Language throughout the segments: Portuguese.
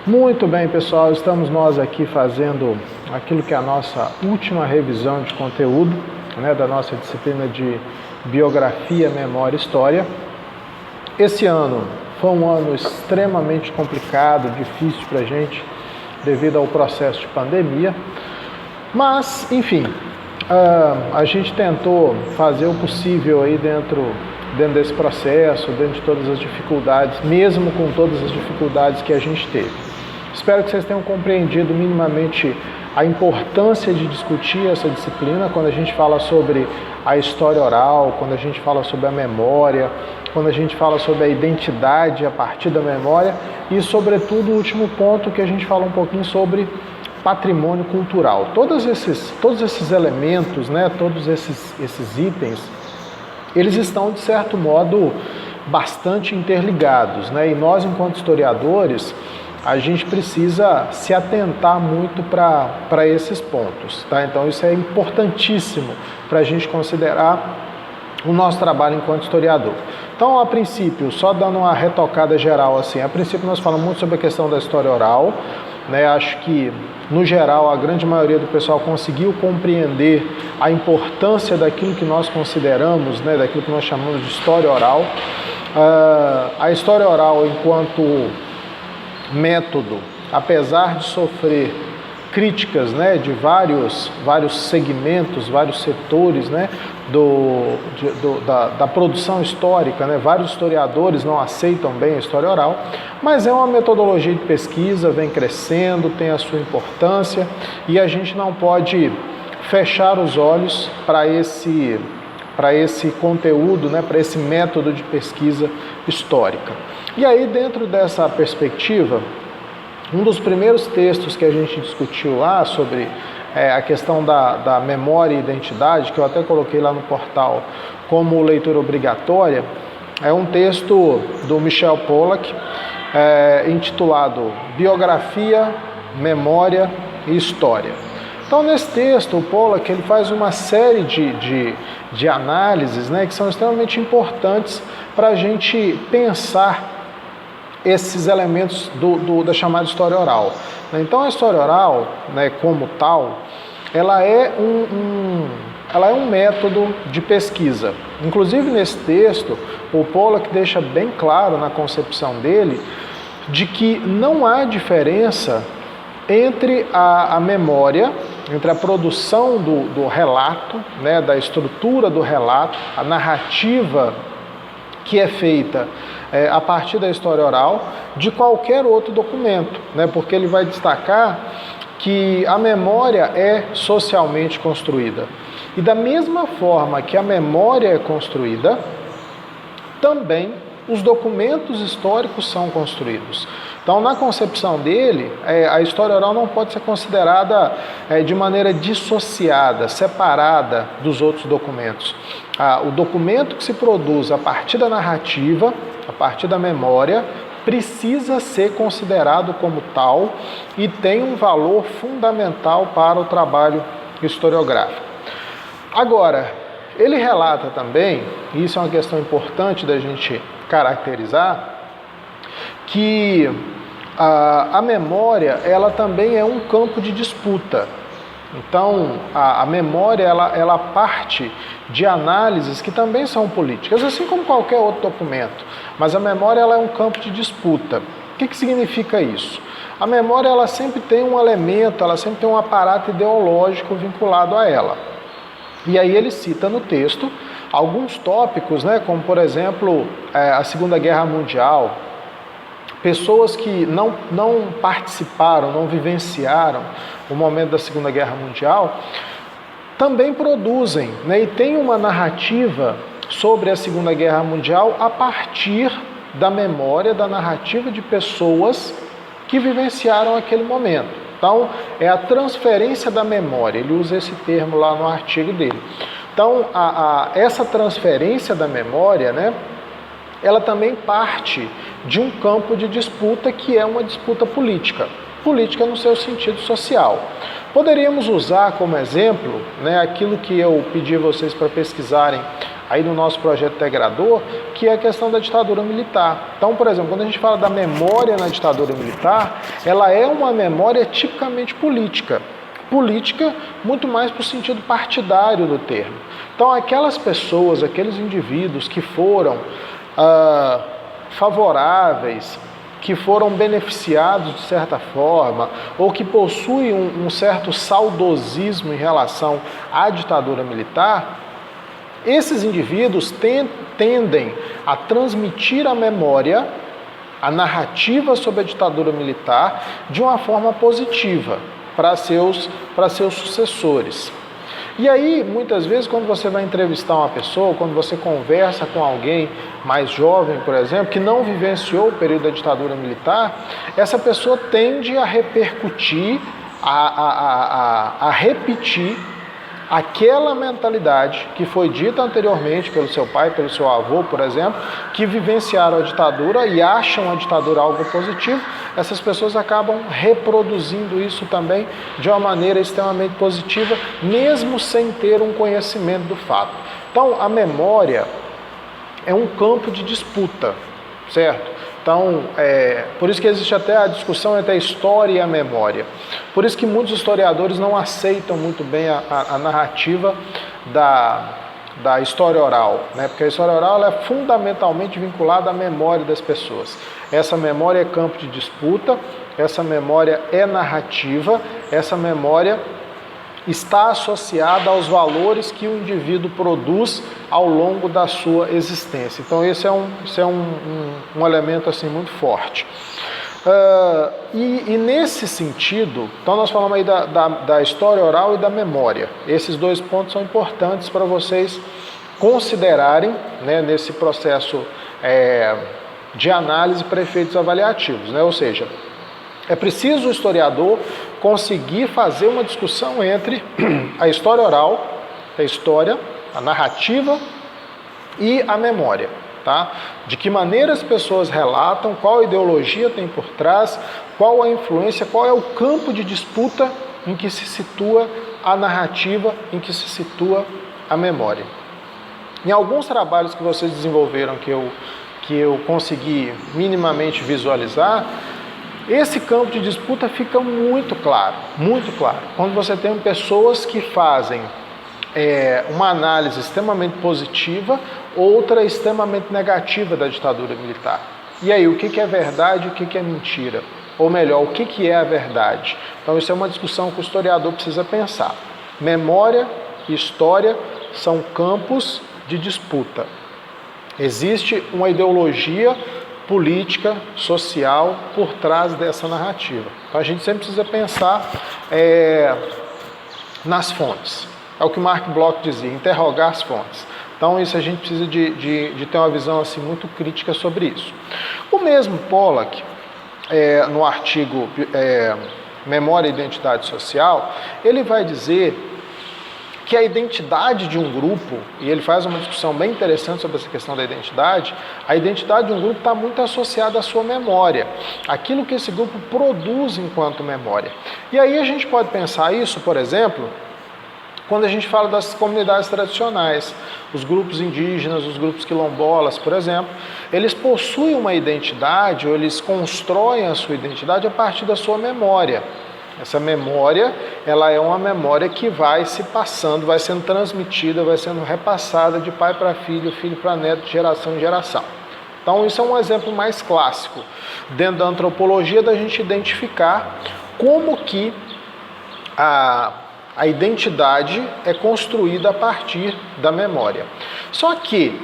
Muito bem, pessoal, estamos nós aqui fazendo aquilo que é a nossa última revisão de conteúdo, da nossa disciplina de Biografia, Memória e História. Esse ano foi um ano extremamente complicado, difícil para a gente, devido ao processo de pandemia, mas, enfim, a gente tentou fazer o possível aí dentro desse processo, dentro de todas as dificuldades, mesmo com todas as dificuldades que a gente teve. Espero que vocês tenham compreendido minimamente a importância de discutir essa disciplina quando a gente fala sobre a história oral, quando a gente fala sobre a memória, quando a gente fala sobre a identidade a partir da memória e, sobretudo, o último ponto que a gente fala um pouquinho sobre patrimônio cultural. Todos esses elementos, todos esses itens, eles estão, de certo modo, bastante interligados, e nós, enquanto historiadores, a gente precisa se atentar muito para esses pontos, Então isso é importantíssimo para a gente considerar o nosso trabalho enquanto historiador. Então, a princípio, só dando uma retocada geral assim, a princípio nós falamos muito sobre a questão da história oral, Acho que, no geral, a grande maioria do pessoal conseguiu compreender a importância daquilo que nós consideramos, daquilo que nós chamamos de história oral. A história oral, enquanto método, apesar de sofrer críticas, de vários segmentos, vários setores, da produção histórica, vários historiadores não aceitam bem a história oral, mas é uma metodologia de pesquisa, vem crescendo, tem a sua importância e a gente não pode fechar os olhos para esse conteúdo, para esse método de pesquisa histórica. E aí, dentro dessa perspectiva, um dos primeiros textos que a gente discutiu lá sobre a questão da memória e identidade, que eu até coloquei lá no portal como leitura obrigatória, é um texto do Michel Pollack, intitulado Biografia, Memória e História. Então, nesse texto, o Pollack ele faz uma série de análises, que são extremamente importantes para a gente pensar esses elementos da chamada história oral. Então, a história oral, como tal, ela é um método de pesquisa. Inclusive, nesse texto, o Pollack deixa bem claro na concepção dele de que não há diferença entre a memória, entre a produção do relato, da estrutura do relato, a narrativa que é feita a partir da história oral, de qualquer outro documento, porque ele vai destacar que a memória é socialmente construída. E da mesma forma que a memória é construída, também os documentos históricos são construídos. Então, na concepção dele, a história oral não pode ser considerada de maneira dissociada, separada dos outros documentos. O documento que se produz a partir da narrativa, a partir da memória, precisa ser considerado como tal e tem um valor fundamental para o trabalho historiográfico. Agora, ele relata também, e isso é uma questão importante da gente caracterizar, que a memória ela também é um campo de disputa. Então, a memória ela parte de análises que também são políticas, assim como qualquer outro documento. Mas a memória ela é um campo de disputa. O que significa isso? A memória ela sempre tem um elemento, ela sempre tem um aparato ideológico vinculado a ela. E aí ele cita no texto alguns tópicos, como por exemplo a Segunda Guerra Mundial. Pessoas que não participaram, não vivenciaram o momento da Segunda Guerra Mundial, também produzem, e têm uma narrativa sobre a Segunda Guerra Mundial a partir da memória, da narrativa de pessoas que vivenciaram aquele momento. Então, é a transferência da memória, ele usa esse termo lá no artigo dele. Então, essa transferência da memória, ela também parte de um campo de disputa que é uma disputa política. Política no seu sentido social. Poderíamos usar como exemplo aquilo que eu pedi a vocês para pesquisarem aí no nosso projeto integrador, que é a questão da ditadura militar. Então, por exemplo, quando a gente fala da memória na ditadura militar, ela é uma memória tipicamente política. Política muito mais para o sentido partidário do termo. Então, aquelas pessoas, aqueles indivíduos que foram favoráveis, que foram beneficiados de certa forma, ou que possuem um certo saudosismo em relação à ditadura militar, esses indivíduos tendem a transmitir a memória, a narrativa sobre a ditadura militar, de uma forma positiva para seus sucessores. E aí, muitas vezes, quando você vai entrevistar uma pessoa, quando você conversa com alguém mais jovem, por exemplo, que não vivenciou o período da ditadura militar, essa pessoa tende a repercutir, a repetir aquela mentalidade que foi dita anteriormente pelo seu pai, pelo seu avô, por exemplo, que vivenciaram a ditadura e acham a ditadura algo positivo. Essas pessoas acabam reproduzindo isso também de uma maneira extremamente positiva, mesmo sem ter um conhecimento do fato. Então, a memória é um campo de disputa, certo? Então, por isso que existe até a discussão entre a história e a memória. Por isso que muitos historiadores não aceitam muito bem a narrativa da história oral, né? Porque a história oral ela é fundamentalmente vinculada à memória das pessoas. Essa memória é campo de disputa, essa memória é narrativa, essa memória está associada aos valores que o indivíduo produz ao longo da sua existência. Então esse é um elemento assim, muito forte. E nesse sentido, então nós falamos aí da história oral e da memória. Esses dois pontos são importantes para vocês considerarem, né, nesse processo de análise para efeitos avaliativos, né? Ou seja, é preciso o historiador conseguir fazer uma discussão entre a história oral, a história, a narrativa e a memória, tá? De que maneira as pessoas relatam, qual ideologia tem por trás, qual a influência, qual é o campo de disputa em que se situa a narrativa, em que se situa a memória. Em alguns trabalhos que vocês desenvolveram, que eu consegui minimamente visualizar, esse campo de disputa fica muito claro, quando você tem pessoas que fazem uma análise extremamente positiva, outra extremamente negativa da ditadura militar. E aí, o que é verdade e o que é mentira? Ou melhor, o que é a verdade? Então isso é uma discussão que o historiador precisa pensar. Memória e história são campos de disputa. Existe uma ideologia política, social, por trás dessa narrativa. Então a gente sempre precisa pensar nas fontes. É o que Mark Bloch dizia, interrogar as fontes. Então isso a gente precisa de ter uma visão assim, muito crítica sobre isso. O mesmo Pollack, no artigo Memória e Identidade Social, ele vai dizer que a identidade de um grupo, e ele faz uma discussão bem interessante sobre essa questão da identidade, a identidade de um grupo está muito associada à sua memória, aquilo que esse grupo produz enquanto memória. E aí a gente pode pensar isso, por exemplo, quando a gente fala das comunidades tradicionais, os grupos indígenas, os grupos quilombolas, por exemplo, eles possuem uma identidade, ou eles constroem a sua identidade a partir da sua memória. Essa memória, ela é uma memória que vai se passando, vai sendo transmitida, vai sendo repassada de pai para filho, filho para neto, de geração em geração. Então isso é um exemplo mais clássico, dentro da antropologia, da gente identificar como que a identidade é construída a partir da memória. Só que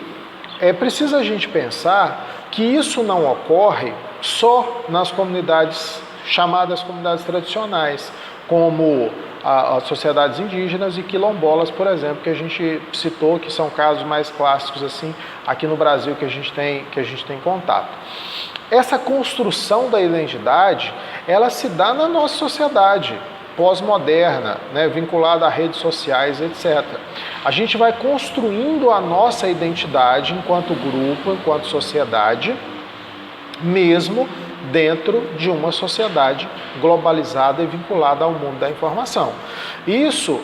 é preciso a gente pensar que isso não ocorre só nas comunidades chamadas comunidades tradicionais, como as sociedades indígenas e quilombolas, por exemplo, que a gente citou, que são casos mais clássicos assim aqui no Brasil que a gente tem contato. Essa construção da identidade, ela se dá na nossa sociedade pós-moderna, né, vinculada a redes sociais, etc. A gente vai construindo a nossa identidade enquanto grupo, enquanto sociedade, mesmo dentro de uma sociedade globalizada e vinculada ao mundo da informação. Isso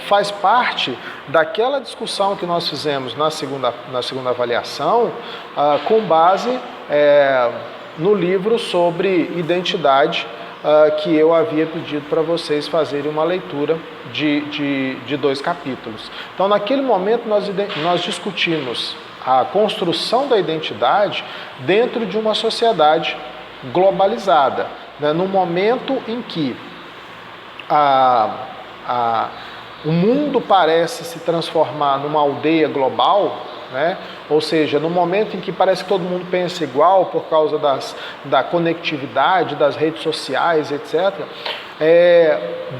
faz parte daquela discussão que nós fizemos na segunda avaliação, com base no livro sobre identidade, que eu havia pedido para vocês fazerem uma leitura de 2 capítulos. Então, naquele momento, nós discutimos a construção da identidade dentro de uma sociedade globalizada, né? No momento em que o mundo parece se transformar numa aldeia global, né? Ou seja, no momento em que parece que todo mundo pensa igual por causa da conectividade, das redes sociais, etc.,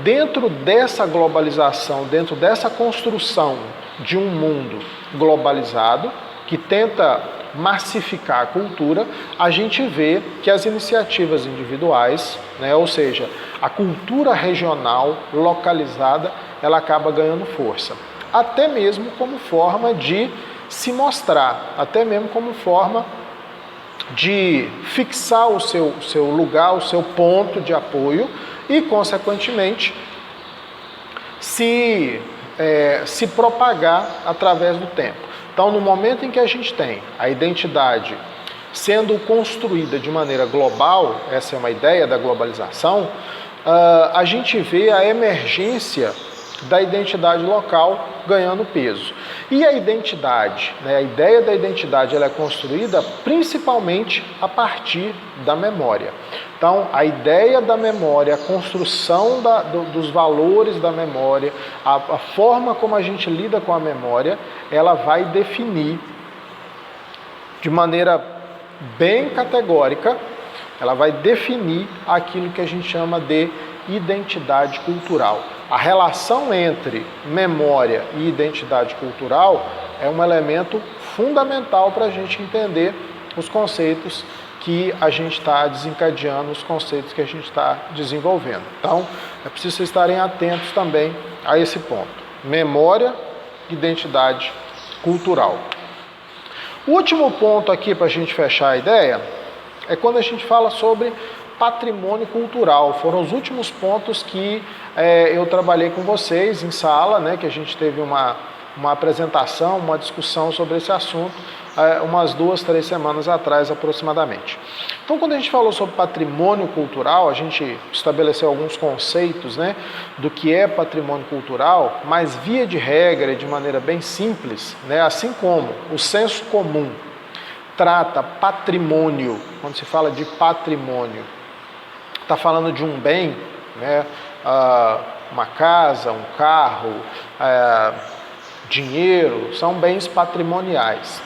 dentro dessa globalização, dentro dessa construção de um mundo globalizado, que tenta massificar a cultura, a gente vê que as iniciativas individuais, né, ou seja, a cultura regional, localizada, ela acaba ganhando força. Até mesmo como forma de se mostrar, até mesmo como forma de fixar o seu lugar, o seu ponto de apoio e, consequentemente, se propagar através do tempo. Então, no momento em que a gente tem a identidade sendo construída de maneira global, essa é uma ideia da globalização, a gente vê a emergência da identidade local ganhando peso. E a identidade, né, a ideia da identidade, ela é construída principalmente a partir da memória. Então, a ideia da memória, a construção dos valores da memória, a forma como a gente lida com a memória, ela vai definir de maneira bem categórica, ela vai definir aquilo que a gente chama de identidade cultural. A relação entre memória e identidade cultural é um elemento fundamental para a gente entender os conceitos que a gente está desencadeando, os conceitos que a gente está desenvolvendo. Então, é preciso vocês estarem atentos também a esse ponto. Memória, identidade cultural. O último ponto aqui para a gente fechar a ideia é quando a gente fala sobre patrimônio cultural. Foram os últimos pontos que eu trabalhei com vocês em sala, né, que a gente teve uma apresentação, uma discussão sobre esse assunto, umas 2, 3 semanas atrás aproximadamente. Então, quando a gente falou sobre patrimônio cultural, a gente estabeleceu alguns conceitos, né, do que é patrimônio cultural, mas via de regra, de maneira bem simples, né, assim como o senso comum trata patrimônio, quando se fala de patrimônio, está falando de um bem, né, uma casa, um carro, dinheiro, são bens patrimoniais.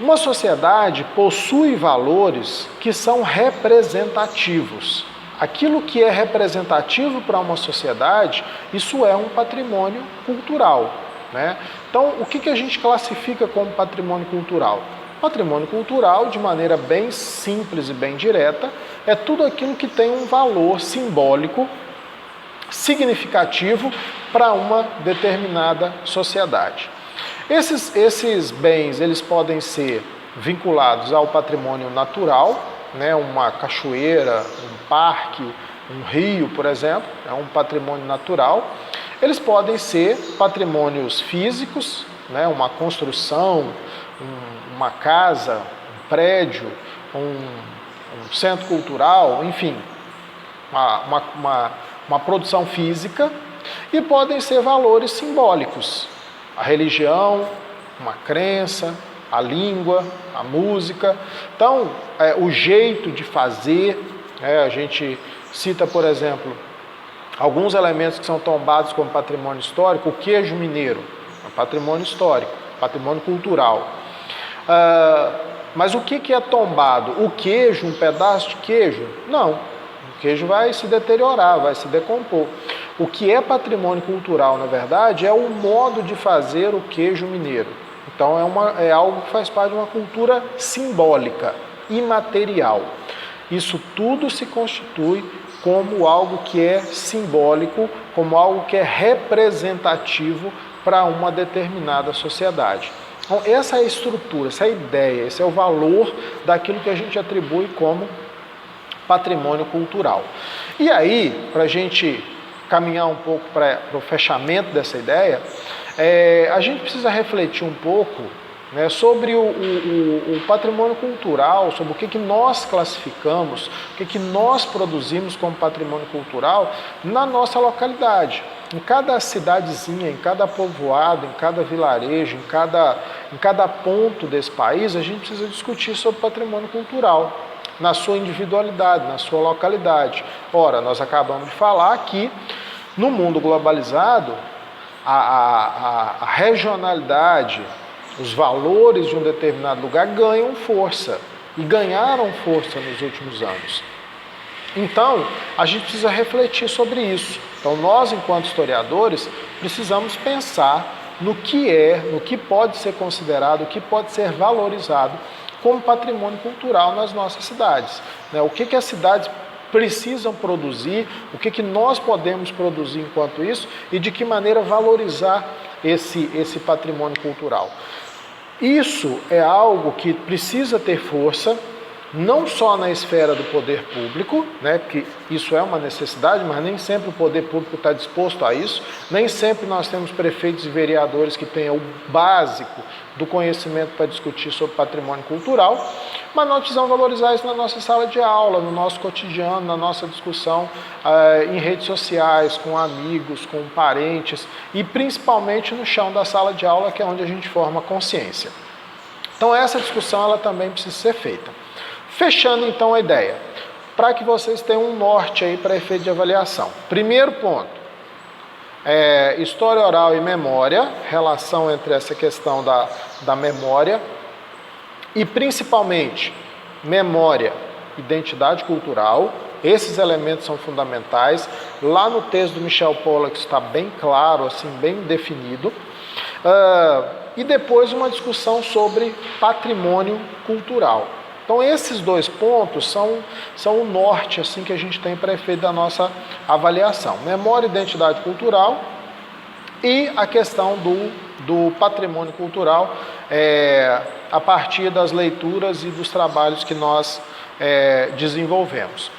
Uma sociedade possui valores que são representativos. Aquilo que é representativo para uma sociedade, isso é um patrimônio cultural, né? Então, o que a gente classifica como patrimônio cultural? Patrimônio cultural, de maneira bem simples e bem direta, é tudo aquilo que tem um valor simbólico significativo para uma determinada sociedade. Esses bens, eles podem ser vinculados ao patrimônio natural, né, uma cachoeira, um parque, um rio, por exemplo, é um patrimônio natural. Eles podem ser patrimônios físicos, né, uma construção, uma casa, um prédio, um centro cultural, enfim, uma produção física, e podem ser valores simbólicos, a religião, uma crença, a língua, a música. Então, o jeito de fazer, a gente cita, por exemplo, alguns elementos que são tombados como patrimônio histórico. O queijo mineiro é patrimônio histórico, patrimônio cultural. Mas o que é tombado? O queijo, um pedaço de queijo? Não, o queijo vai se deteriorar, vai se decompor. O que é patrimônio cultural, na verdade, é o modo de fazer o queijo mineiro. Então é algo que faz parte de uma cultura simbólica, imaterial. Isso tudo se constitui como algo que é simbólico, como algo que é representativo para uma determinada sociedade. Então, essa é a estrutura, essa é a ideia, esse é o valor daquilo que a gente atribui como patrimônio cultural. E aí, para a gente caminhar um pouco para o fechamento dessa ideia, a gente precisa refletir um pouco, né, sobre o patrimônio cultural, sobre o que nós classificamos, o que nós produzimos como patrimônio cultural na nossa localidade. Em cada cidadezinha, em cada povoado, em cada vilarejo, em cada ponto desse país, a gente precisa discutir sobre patrimônio cultural, na sua individualidade, na sua localidade. Ora, nós acabamos de falar que no mundo globalizado, a regionalidade, os valores de um determinado lugar ganham força, e ganharam força nos últimos anos. Então, a gente precisa refletir sobre isso. Então, nós, enquanto historiadores, precisamos pensar no que pode ser considerado, o que pode ser valorizado como patrimônio cultural nas nossas cidades. O que as cidades precisam produzir, o que nós podemos produzir enquanto isso e de que maneira valorizar esse patrimônio cultural. Isso é algo que precisa ter força, não só na esfera do poder público, né, porque isso é uma necessidade, mas nem sempre o poder público está disposto a isso, nem sempre nós temos prefeitos e vereadores que tenham o básico do conhecimento para discutir sobre patrimônio cultural, mas nós precisamos valorizar isso na nossa sala de aula, no nosso cotidiano, na nossa discussão em redes sociais, com amigos, com parentes e principalmente no chão da sala de aula, que é onde a gente forma consciência. Então essa discussão ela também precisa ser feita. Fechando então a ideia, para que vocês tenham um norte aí para efeito de avaliação. Primeiro ponto, história oral e memória, relação entre essa questão da memória e principalmente memória, identidade cultural, esses elementos são fundamentais. Lá no texto do Michel Pollack está bem claro, assim, bem definido. E depois uma discussão sobre patrimônio cultural. Então esses dois pontos são o norte assim, que a gente tem para efeito da nossa avaliação. Memória e identidade cultural e a questão do patrimônio cultural a partir das leituras e dos trabalhos que nós desenvolvemos.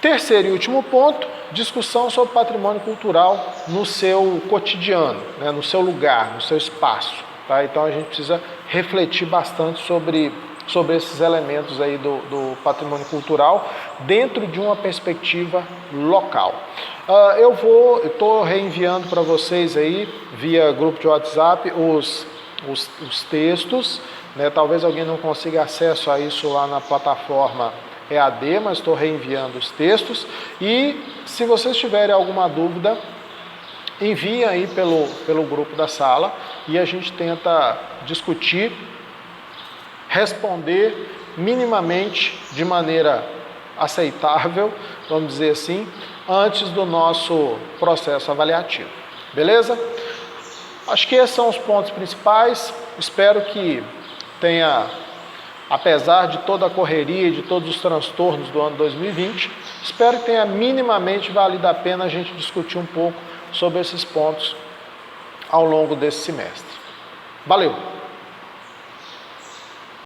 Terceiro e último ponto, discussão sobre patrimônio cultural no seu cotidiano, né, no seu lugar, no seu espaço. Tá? Então a gente precisa refletir bastante sobre esses elementos aí do patrimônio cultural dentro de uma perspectiva local. Eu estou reenviando para vocês aí, via grupo de WhatsApp, os textos, né? Talvez alguém não consiga acesso a isso lá na plataforma EAD, mas estou reenviando os textos. E se vocês tiverem alguma dúvida, enviem aí pelo grupo da sala e a gente tenta discutir, responder minimamente de maneira aceitável, vamos dizer assim, antes do nosso processo avaliativo. Beleza? Acho que esses são os pontos principais. Espero que tenha, apesar de toda a correria e de todos os transtornos do ano 2020, espero que tenha minimamente valido a pena a gente discutir um pouco sobre esses pontos ao longo desse semestre. Valeu!